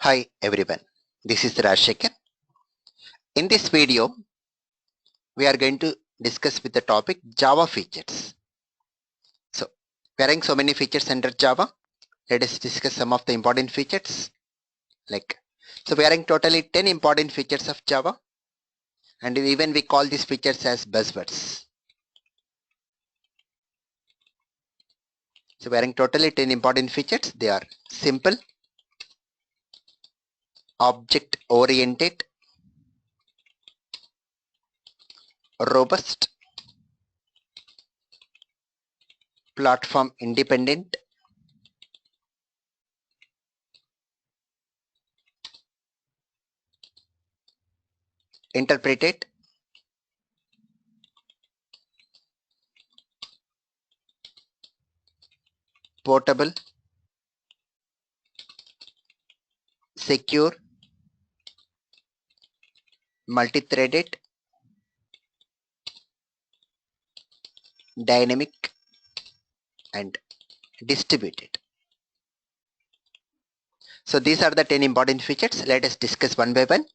Hi everyone, this is Rajshekhar. In this video, we are going to discuss with the topic Java features. So, we are having so many features under Java. Let us discuss some of the important features. We are having totally 10 important features of Java, and even we call these features as buzzwords. So, we are having totally 10 important features. They are simple, object-oriented, robust, platform independent, interpreted, portable, secure, multi-threaded, dynamic, and distributed. So these are the 10 important features. Let us discuss one by one.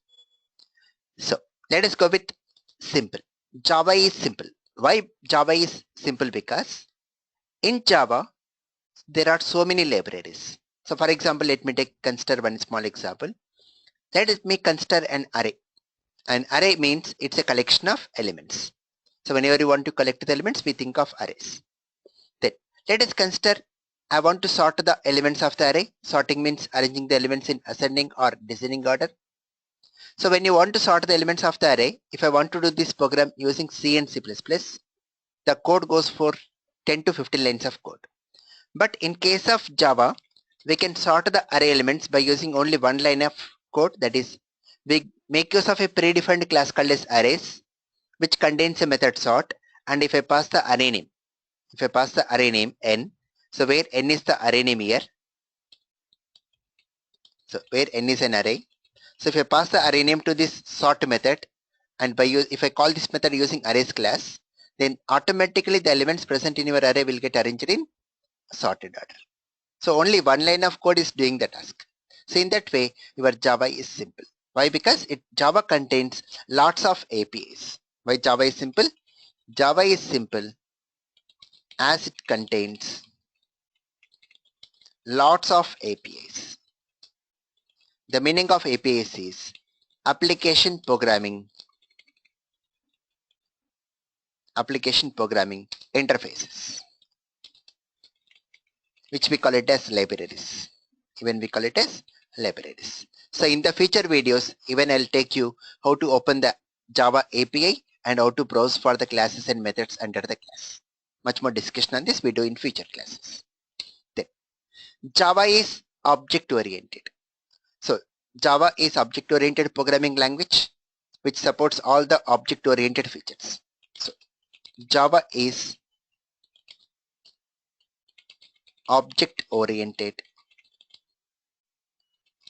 So let us go with simple. Java is simple. Why Java is simple? Because in Java, there are so many libraries. So for example, let me consider one small example. Let me consider an array. An array means it's a collection of elements. So whenever you want to collect the elements, we think of arrays. Then let us consider I want to sort the elements of the array. Sorting means arranging the elements in ascending or descending order. So when you want to sort the elements of the array, if I want to do this program using C and C++, the code goes for 10 to 15 lines of code. But in case of Java, we can sort the array elements by using only one line of code. That is, we make use of a predefined class called as arrays, which contains a method sort. And if I pass the array name, n, so where n is the array name here, so where n is an array. So if I pass the array name to this sort method, and if I call this method using arrays class, then automatically the elements present in your array will get arranged in sorted order. So only one line of code is doing the task. So in that way, your Java is simple. Why? Because Java contains lots of APIs. Why Java is simple? Java is simple as it contains lots of APIs. The meaning of APIs is application programming interfaces, which we call it as libraries. Even we call it as libraries. So in the future videos, even I'll take you how to open the Java API and how to browse for the classes and methods under the class. Much more discussion on this we do in future classes. Then Java is object oriented. So Java is object oriented programming language which supports all the object oriented features. So Java is object oriented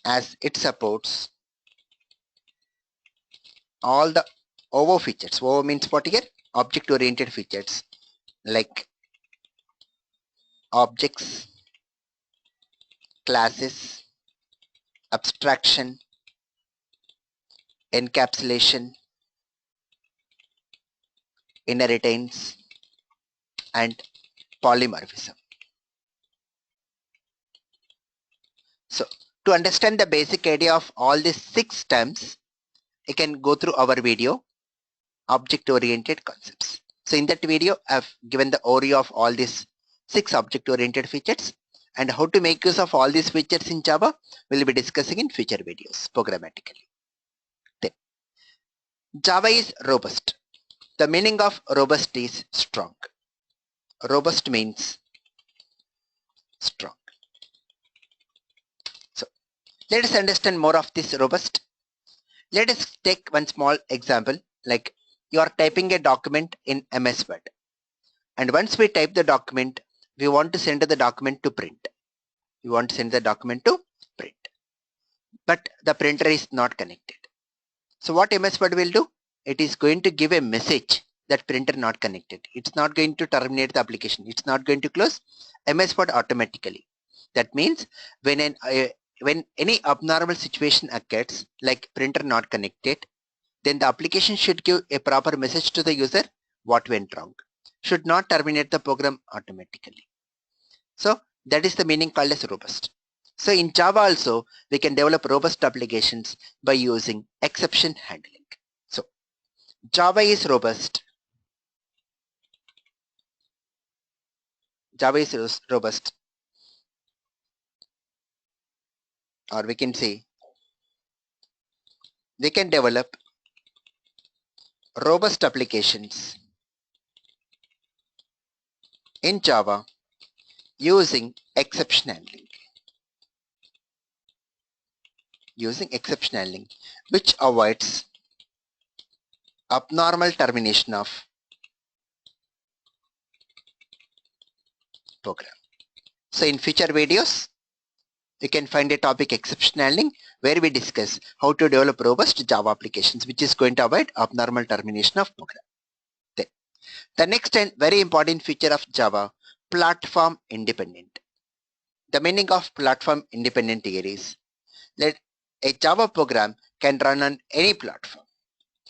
as it supports all the OO features. OO means what here? Object oriented features like objects, classes, abstraction, encapsulation, inheritance, and polymorphism. So to understand the basic idea of all these 6 terms, you can go through our video, object oriented concepts. So in that video, I've given the overview of all these 6 object oriented features, and how to make use of all these features in Java we'll be discussing in future videos programmatically. Then Java is robust. The meaning of robust is strong. Robust means strong. So let us understand more of this robust. Let us take one small example, like you are typing a document in MS Word, and once we type the document, we want to send the document to print. But the printer is not connected. So what MS Word will do? It is going to give a message that printer not connected. It's not going to terminate the application. It's not going to close MS Word automatically. That means when when any abnormal situation occurs, like printer not connected, then the application should give a proper message to the user what went wrong. Should not terminate the program automatically. So that is the meaning called as robust. So in Java also, we can develop robust applications by using exception handling. So Java is robust. Java is robust, or we can say we can develop robust applications in Java using exception handling. Using exception handling, which avoids abnormal termination of program. So in future videos, you can find a topic exception handling where we discuss how to develop robust Java applications, which is going to avoid abnormal termination of program. Then, the next and very important feature of Java, platform independent. The meaning of platform independent here is that a Java program can run on any platform.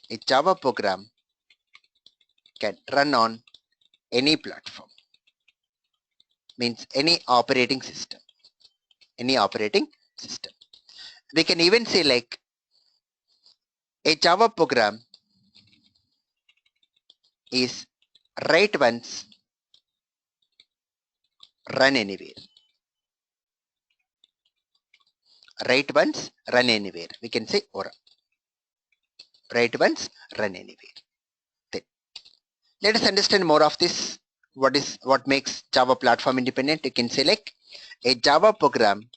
A Java program can run on any platform. Means any operating system. Any operating system. We can even say like a Java program is write once, run anywhere. Write once, run anywhere. We can say or write once, run anywhere. Then let us understand more of this. What makes Java platform independent? You can say like a Java program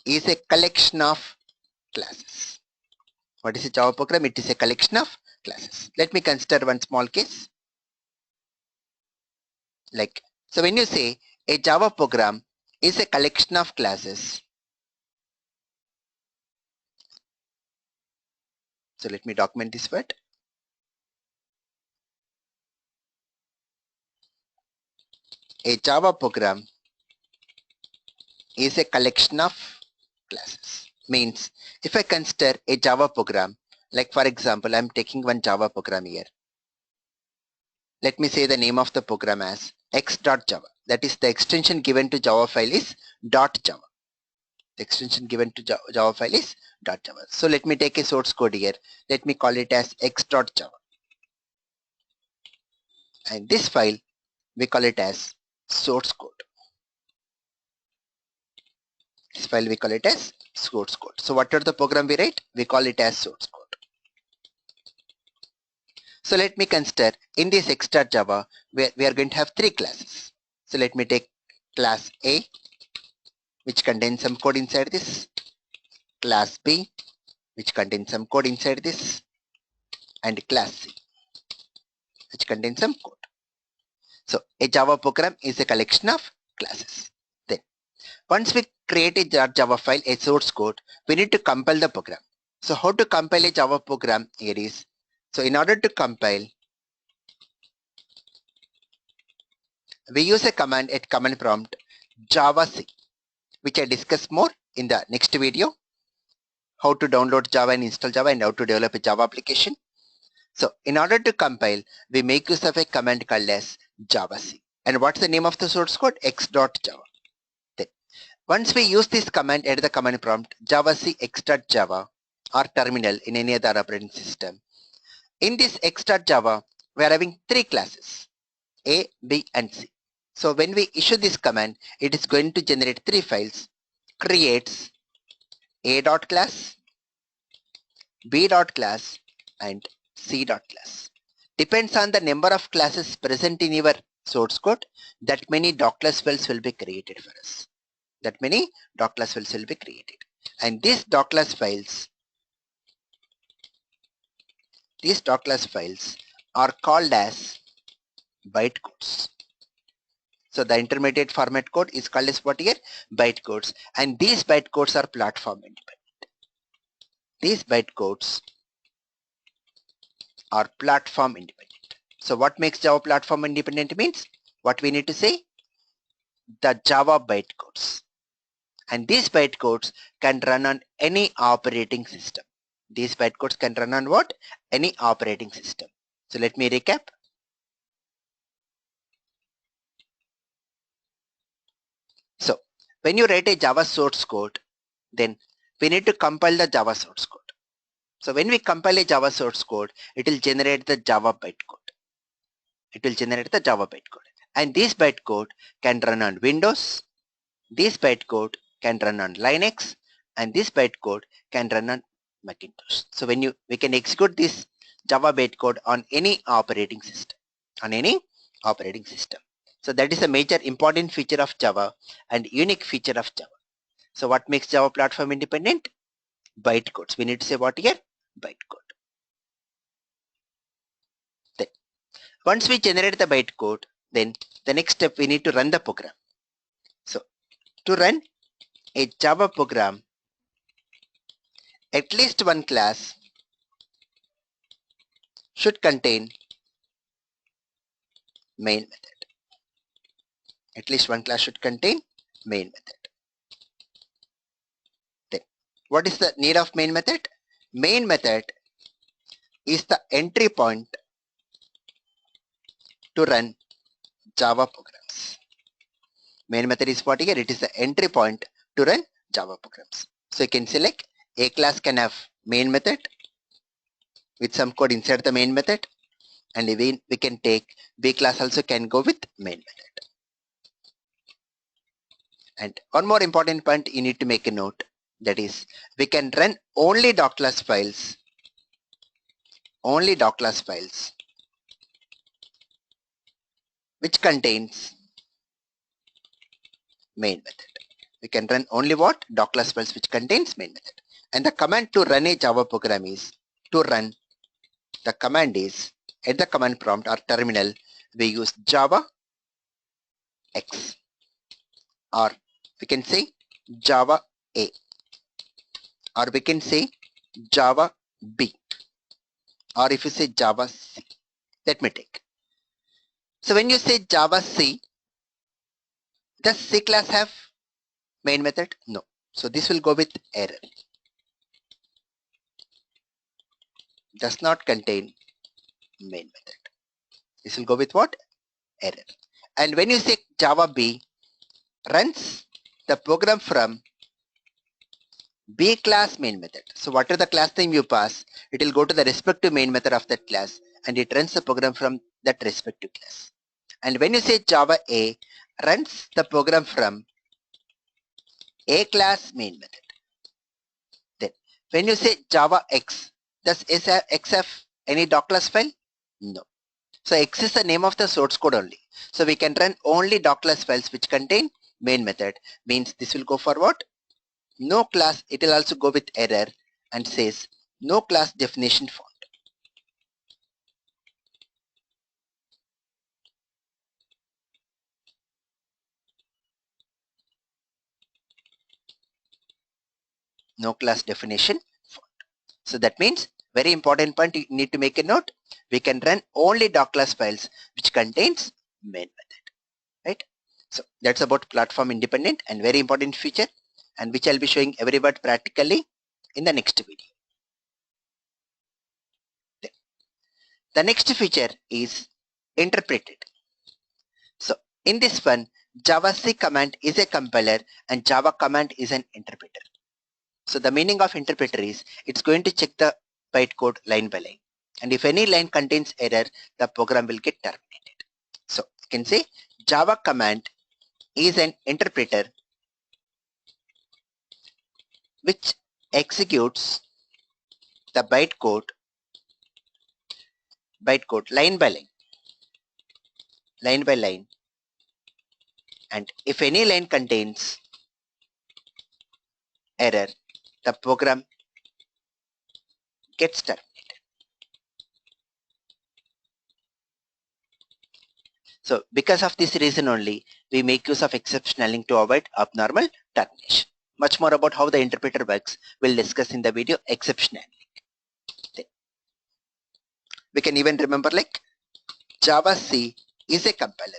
is a collection of classes. What is a Java program? It is a collection of classes. Let me consider one small case. Like, so when you say a Java program is a collection of classes, so let me document this word. A Java program is a collection of classes. Means if I consider a Java program, like for example, I'm taking one Java program here. Let me say the name of the program as x.java. That is the extension given to Java file is .java. The extension given to Java file is .java. So let me take a source code here. Let me call it as x.java. And this file, we call it as source code. This file we call it as source code. So what are the program we write? We call it as source code. So let me consider in this x.java, we are going to have three classes. So let me take class A, which contains some code inside this, class B, which contains some code inside this, and class C, which contains some code. So a Java program is a collection of classes. Then once we create a Java file, a source code, we need to compile the program. So how to compile a Java program here is, so in order to compile, we use a command at command prompt javac, which I discuss more in the next video, how to download Java and install Java and how to develop a Java application. So in order to compile, we make use of a command called as javac. And what's the name of the source code? x.java. Then once we use this command at the command prompt javac x.java or terminal in any other operating system, in this x.java, we are having three classes, A, B, and C. So when we issue this command, it is going to generate three files, creates A.class, B.class, and C.class. Depends on the number of classes present in your source code, that many .class files will be created for us. That many .class files will be created. And these .class files are called as bytecodes. So the intermediate format code is called as what here? Bytecodes. And these bytecodes are platform independent. These bytecodes are platform independent. So what makes Java platform independent means, what we need to say? The Java bytecodes. And these bytecodes can run on any operating system. These bytecodes can run on what? Any operating system. So let me recap. So when you write a Java source code, then we need to compile the Java source code. So when we compile a Java source code, it will generate the Java bytecode. It will generate the Java bytecode. And this bytecode can run on Windows. This bytecode can run on Linux. And this bytecode can run on Macintosh. So when we can execute this Java bytecode on any operating system. On any operating system. So that is a major important feature of Java and unique feature of Java. So what makes Java platform independent? Bytecodes. We need to say what here? Bytecode. Then once we generate the bytecode, then the next step we need to run the program. So to run a Java program, at least one class should contain main method. At least one class should contain main method. Then what is the need of main method? Main method is the entry point to run Java programs. Main method is what here? It is the entry point to run Java programs. So you can select A class can have main method with some code inside the main method, and even we can take B class also can go with main method. And one more important point you need to make a note, that is we can run only doc-class files, which contains main method. We can run only what? Doc-class files which contains main method. And the command to run a Java program is to run. The command is at the command prompt or terminal we use Java X, or we can say Java A, or we can say Java B, or if you say Java C. Let me take. So when you say Java C, does C class have main method? No. So this will go with error. Does not contain main method. This will go with what? Error. And when you say Java B, runs the program from B class main method. So whatever the class name you pass, it will go to the respective main method of that class, and it runs the program from that respective class. And when you say Java A, runs the program from A class main method. Then when you say Java X, does X have any doc class file? No. So X is the name of the source code only. So we can run only doc class files which contain main method. Means this will go for what? No class. It will also go with error and says no class definition found. No class definition found. So that means very important point you need to make a note. We can run only doc class files which contains main method, right? So that's about platform independent and very important feature, and which I'll be showing every word practically in the next video. The next feature is interpreted. So in this one, Java C command is a compiler and Java command is an interpreter. So the meaning of interpreter is it's going to check the bytecode line by line. And if any line contains error, the program will get terminated. So you can say Java command is an interpreter which executes the bytecode line by line, and if any line contains error, the program gets terminated. So because of this reason only, we make use of exception handling to avoid abnormal termination. Much more about how the interpreter works we'll discuss in the video exception handling. Then we can even remember like Java C is a compiler.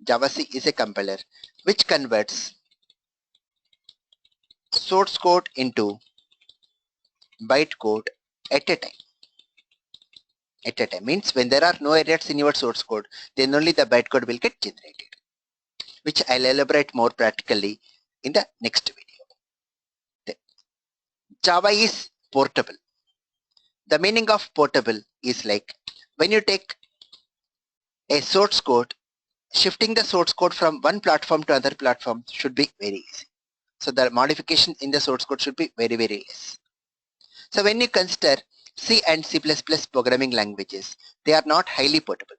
Java C is a compiler which converts source code into bytecode at a time. At a time means when there are no errors in your source code, then only the bytecode will get generated, which I'll elaborate more practically in the next video. Then, Java is portable. The meaning of portable is like when you take a source code, shifting the source code from one platform to other platform should be very easy. So the modification in the source code should be very, very less. So when you consider C and C++ programming languages, they are not highly portable.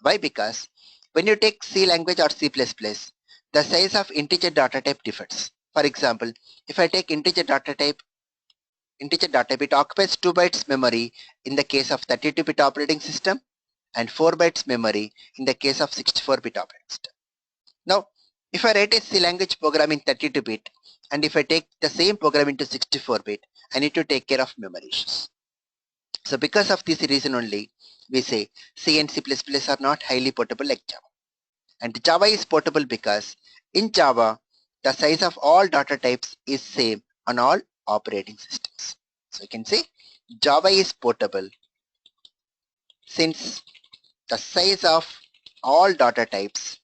Why? Because when you take C language or C++, the size of integer data type differs. For example, if I take integer data type, it occupies 2 bytes memory in the case of 32-bit operating system and 4 bytes memory in the case of 64-bit operating system. Now, if I write a C language program in 32-bit and if I take the same program into 64-bit, I need to take care of memory issues. So because of this reason only, we say C and C++ are not highly portable like Java. And Java is portable because in Java, the size of all data types is same on all operating systems. So you can say Java is portable since the size of all data types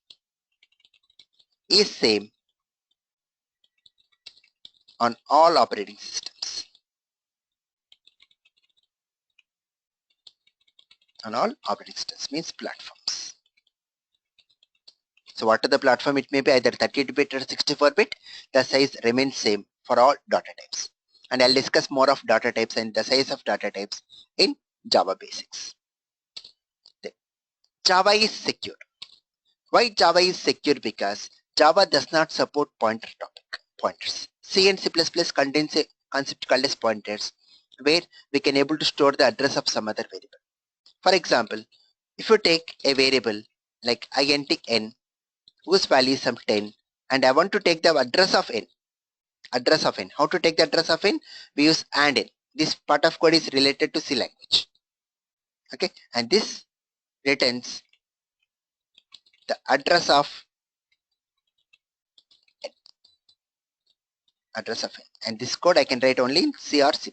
is same on all operating systems. On all operating systems means platforms. So what are the platform? It may be either 32-bit or 64-bit. The size remains same for all data types. And I'll discuss more of data types and the size of data types in Java basics. Then, Java is secure. Why Java is secure? Because Java does not support pointers. C and C++ contains a concept called as pointers, where we can able to store the address of some other variable. For example, if you take a variable like int n, whose value is some 10, and I want to take the address of n. How to take the address of n? We use and n. This part of code is related to C language. Okay, and this returns the address of n. And this code I can write only in C or C++.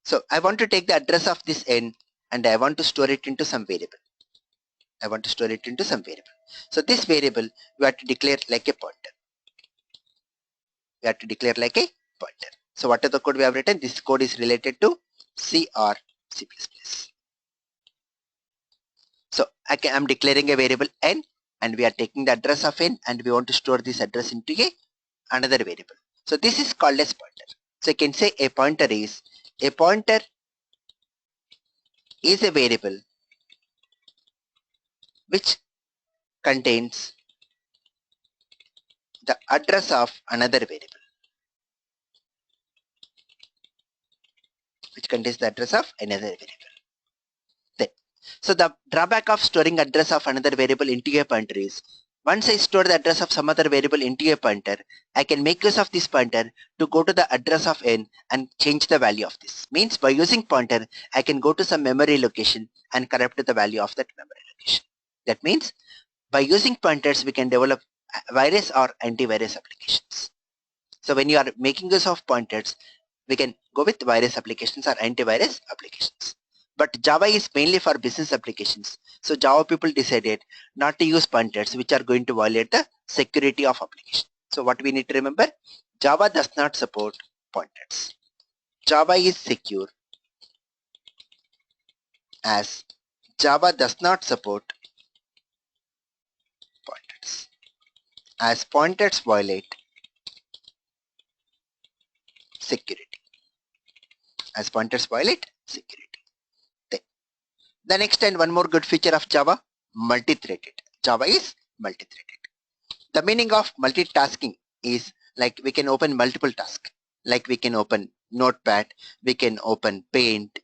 So I want to take the address of this n and I want to store it into some variable. So this variable we have to declare like a pointer. So what is the code we have written? This code is related to C or C++. So I'm declaring a variable n and we are taking the address of n and we want to store this address into another variable. So this is called as pointer. So you can say a pointer is a variable which contains the address of another variable. So the drawback of storing address of another variable into a pointer is once I store the address of some other variable into a pointer, I can make use of this pointer to go to the address of n and change the value of this. Means by using pointer, I can go to some memory location and corrupt the value of that memory location. That means by using pointers, we can develop virus or antivirus applications. So when you are making use of pointers, we can go with virus applications or antivirus applications. But Java is mainly for business applications. So Java people decided not to use pointers which are going to violate the security of application. So what we need to remember, Java does not support pointers. Java is secure as Java does not support pointers. As pointers violate security. The next and one more good feature of Java, multi-threaded. Java is multi-threaded. The meaning of multitasking is like we can open multiple tasks. Like we can open Notepad, we can open Paint,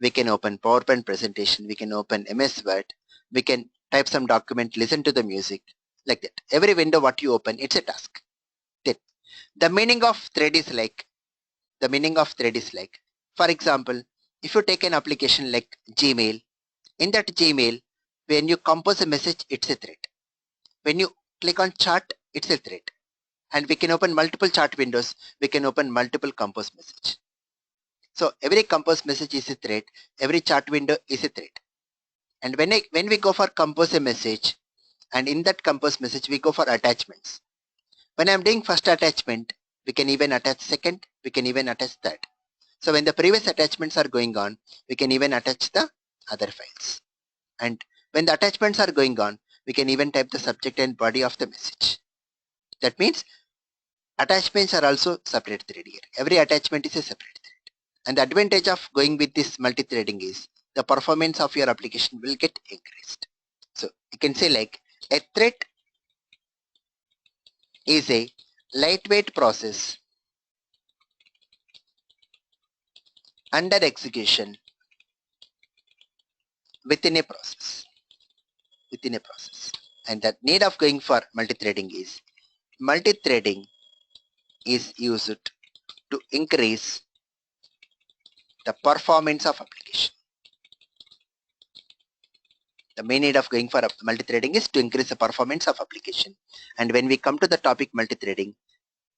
we can open PowerPoint presentation, we can open MS Word, we can type some document, listen to the music, like that. Every window what you open, it's a task. Then the meaning of thread is like, for example, if you take an application like Gmail, in that Gmail, when you compose a message, it's a thread. When you click on chat, it's a thread. and we can open multiple chart windows. We can open multiple compose message. So every compose message is a thread. Every chart window is a thread. And when we go for compose a message, and in that compose message, we go for attachments. When I'm doing first attachment, we can even attach second, we can even attach third. So when the previous attachments are going on, we can even attach the other files. And when the attachments are going on, we can even type the subject and body of the message. That means attachments are also separate thread here. Every attachment is a separate thread. And the advantage of going with this multi-threading is the performance of your application will get increased. So you can say like a thread is a lightweight process under execution within a process. And the need of going for multi-threading is used to increase the performance of application. The main need of going for multi-threading is to increase the performance of application. And when we come to the topic multi-threading,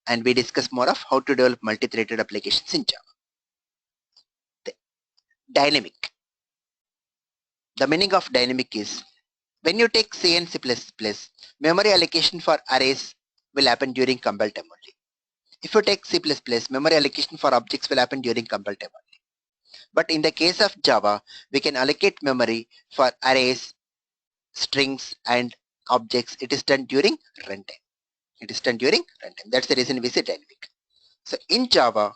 and we discuss more of how to develop multi-threaded applications in Java. Dynamic. The meaning of dynamic is when you take C and C++, memory allocation for arrays will happen during compile time only. If you take C++, memory allocation for objects will happen during compile time only. But in the case of Java, we can allocate memory for arrays, strings, and objects. It is done during runtime. That's the reason we say dynamic. So in Java,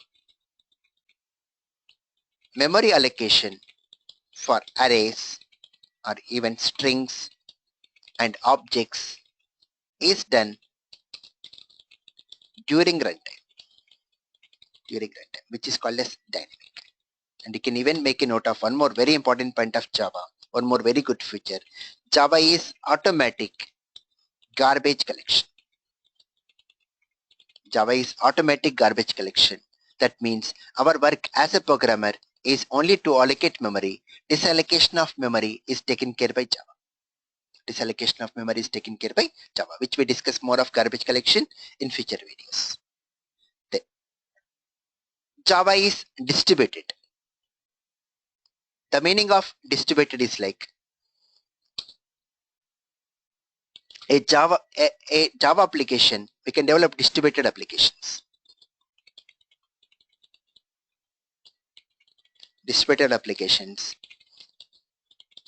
memory allocation for arrays or even strings and objects is done during runtime, which is called as dynamic. And you can even make a note of one more very important point of Java, one more very good feature. Java is automatic garbage collection. That means our work as a programmer is only to allocate memory. Disallocation of memory is taken care by Java. Which we discuss more of garbage collection in future videos. Then, Java is distributed. The meaning of distributed is like a Java application. We can develop distributed applications.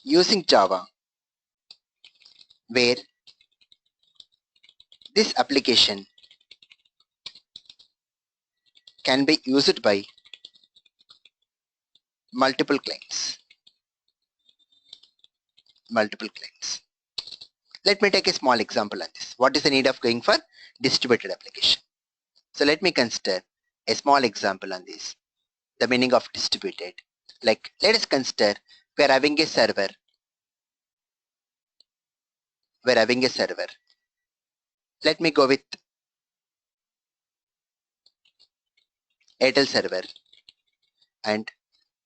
Using Java, where this application can be used by multiple clients. Let me take a small example on this. What is the need of going for distributed application? So let me consider a small example on this. The meaning of distributed. Like let us consider we are having a server. Let me go with Airtel server. And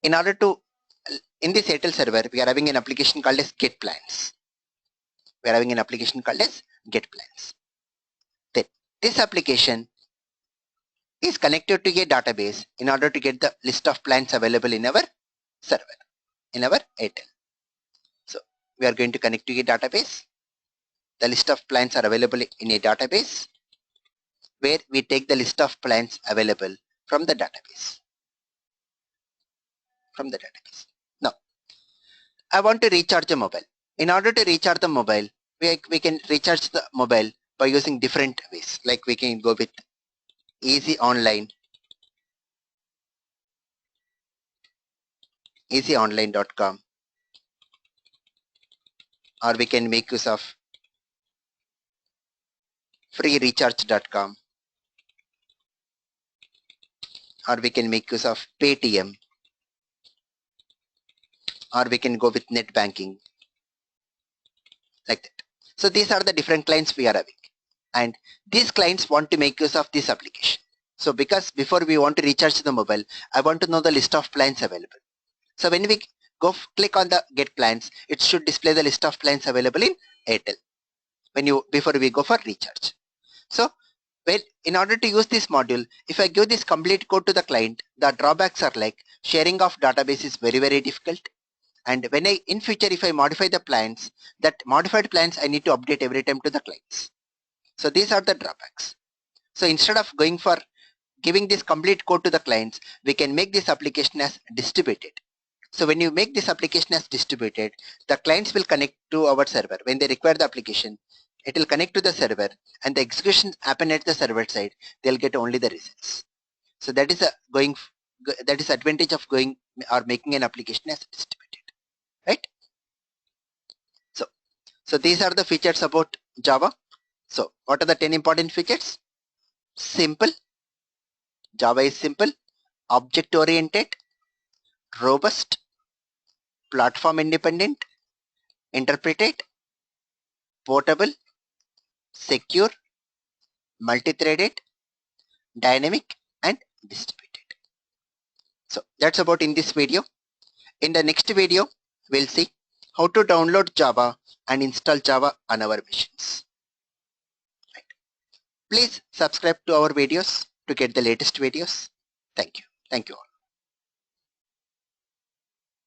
in this Airtel server, we are having an application called as Get Plans. Then this application is connected to a database in order to get the list of plans available in our server, in our Airtel. So we are going to connect to a database. The list of plans are available in a database where we take the list of plans available from the database. Now, I want to recharge a mobile. In order to recharge the mobile, we can recharge the mobile by using different ways. Like we can go with easyonline.com, or we can make use of freerecharge.com, or we can make use of Paytm, or we can go with net banking, like that. So these are the different clients we are having, and these clients want to make use of this application. So because before we want to recharge the mobile, I want to know the list of plans available. So when we click on the get plans, it should display the list of plans available in Airtel before we go for recharge. So Well, in order to use this module, if I give this complete code to the client, the drawbacks are like sharing of database is very difficult. And when in future, if I modify the plans, that modified plans I need to update every time to the clients. So these are the drawbacks. So instead of going for giving this complete code to the clients, we can make this application as distributed. So when you make this application as distributed, the clients will connect to our server. When they require the application, it will connect to the server and the execution happen at the server side. They'll get only the results. So that is advantage of going or making an application as distributed, right? So these are the features about Java. So what are the 10 important features? Simple. Java is simple, object oriented, robust, platform independent, interpreted, portable, secure, multi-threaded, dynamic, and distributed. So that's about in this video. In the next video, we'll see how to download Java and install Java on our machines. Right. Please subscribe to our videos to get the latest videos. Thank you. Thank you all.